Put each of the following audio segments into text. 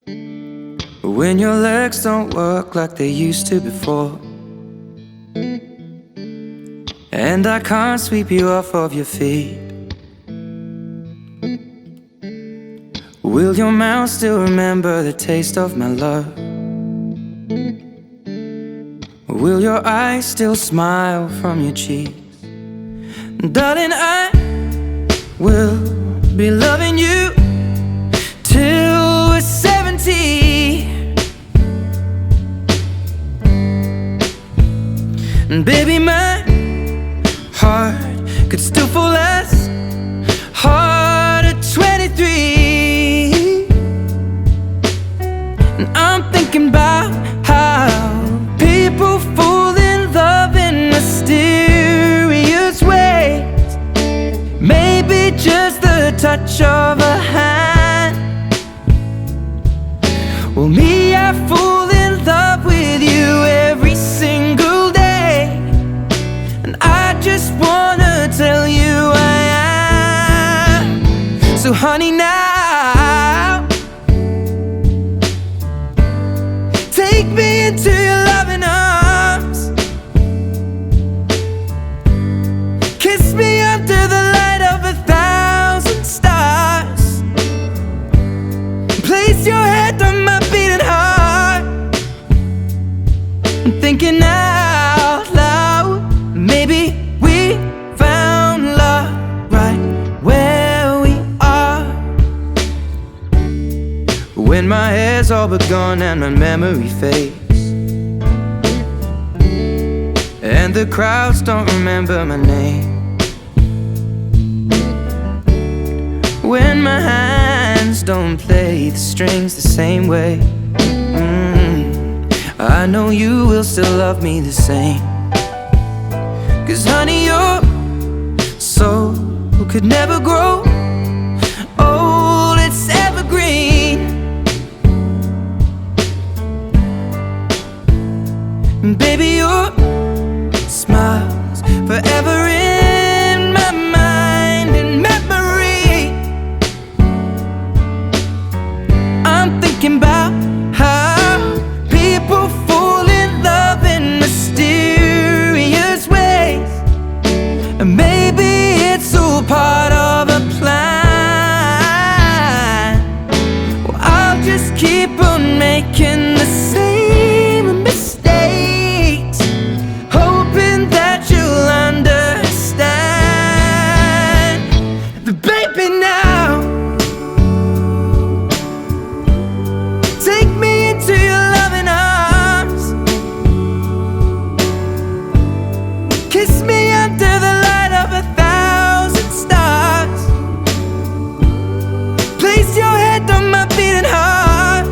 When your legs don't work like they used to before, and I can't sweep you off of your feet, will your mouth still remember the taste of my love? Will your eyes still smile from your cheeks? Darling, I will be loving you till we're 70. And baby, my heart could still fall as hard at 23. And I'm thinking about how people fall in love in mysterious ways. Maybe just the touch of a hand. Well, me, I fall in love with you every single day, and I just wanna tell you I am. So honey, now take me into your loving arms. Kiss me under the light of 1,000 stars. Place your head on my beating heart. I'm thinking out loud, maybe we found love right where we are. When my hair's all but gone and my memory fades, and the crowds don't remember my name, when my hands don't play the strings the same way, I know you will still love me the same. 'Cause honey, your soul could never grow old, it's evergreen. And baby, your smile's forever in my mind and memory. I'm thinking about how people fall in love in mysterious ways, and maybe it's all part of a plan. Well, I'll just keep on making the same mistakes, hoping that you'll understand. But baby, now take me into your loving arms. Kiss me under the light of 1,000 stars. Place your head on my beating heart.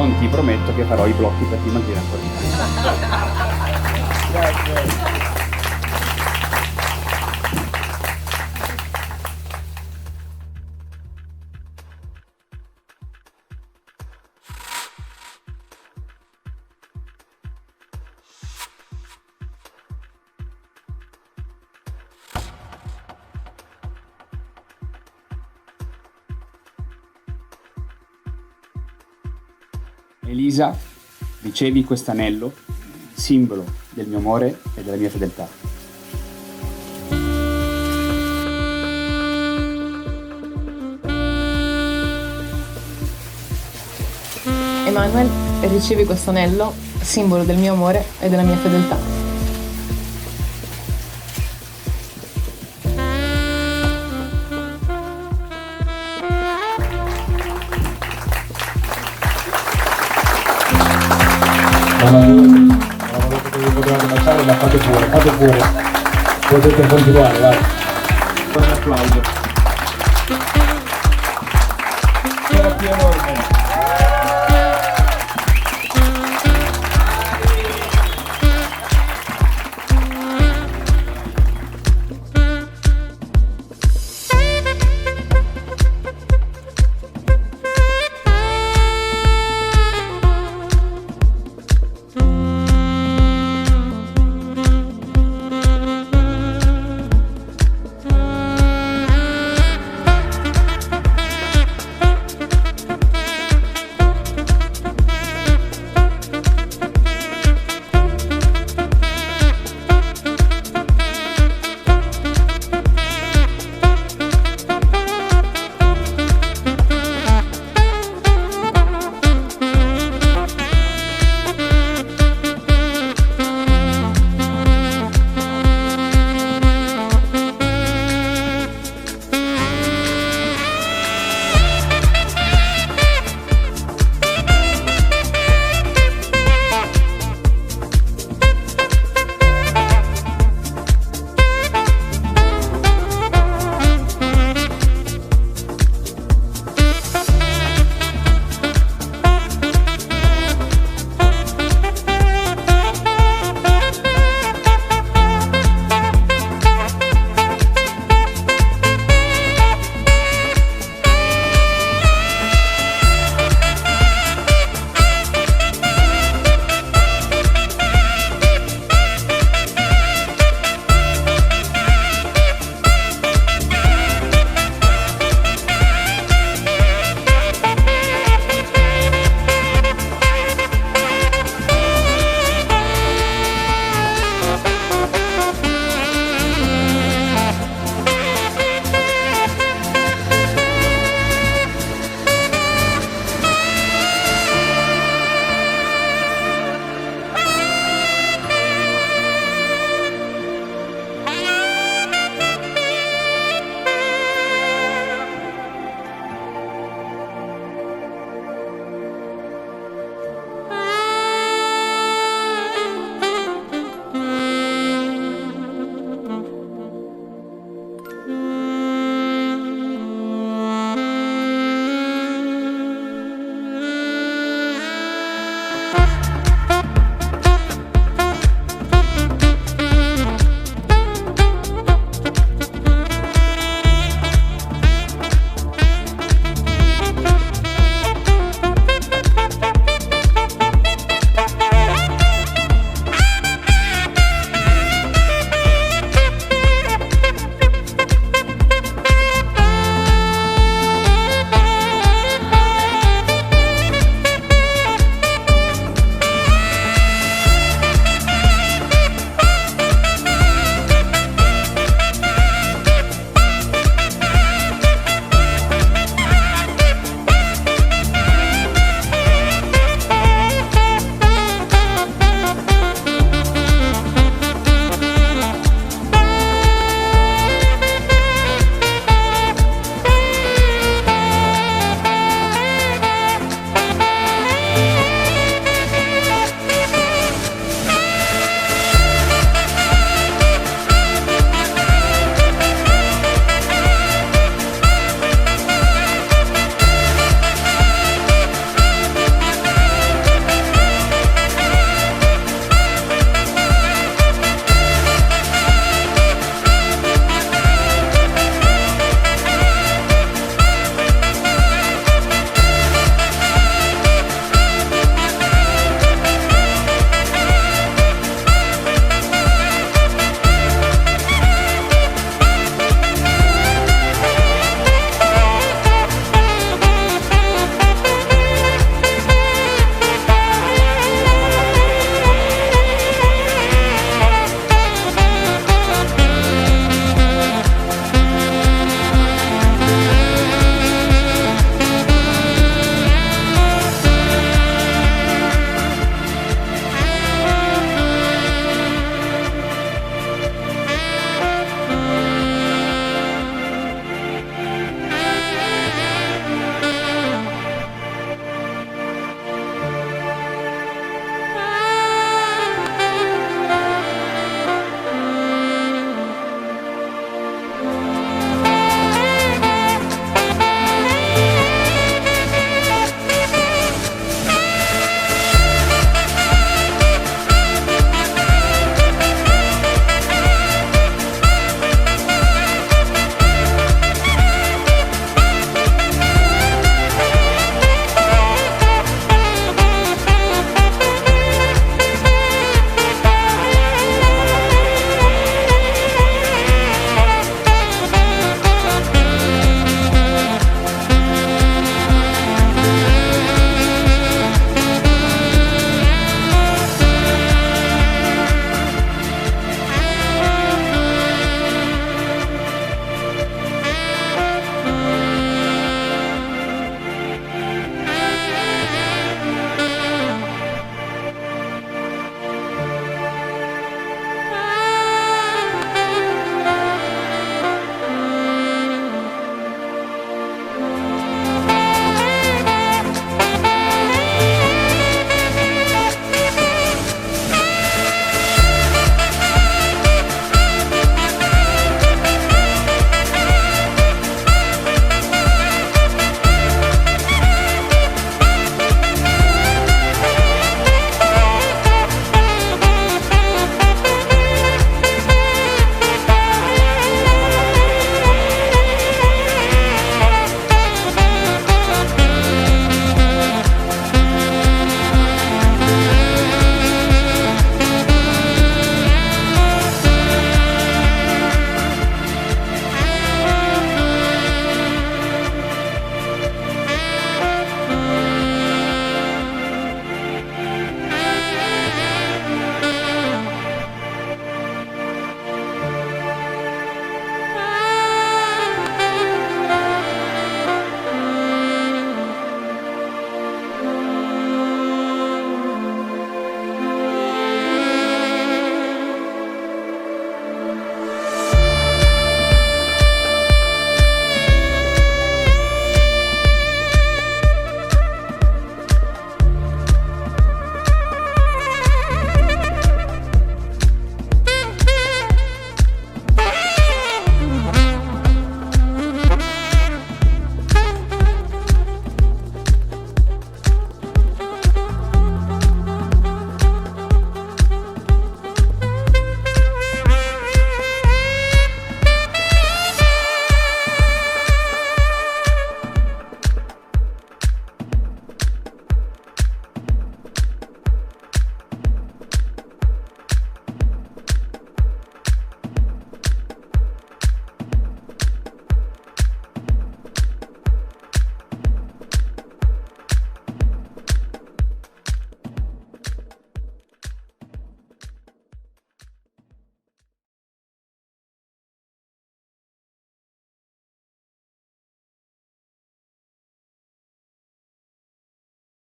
non ti prometto che farò i blocchi per ti mantenere ancora in casa. Grazie. Elisa, ricevi quest'anello, simbolo del mio amore e della mia fedeltà. Emanuel, ricevi questo anello, simbolo del mio amore e della mia fedeltà. Non volete che vi potete lasciare, ma fate pure. Potete continuare, vai. Un applauso. Grazie enorme.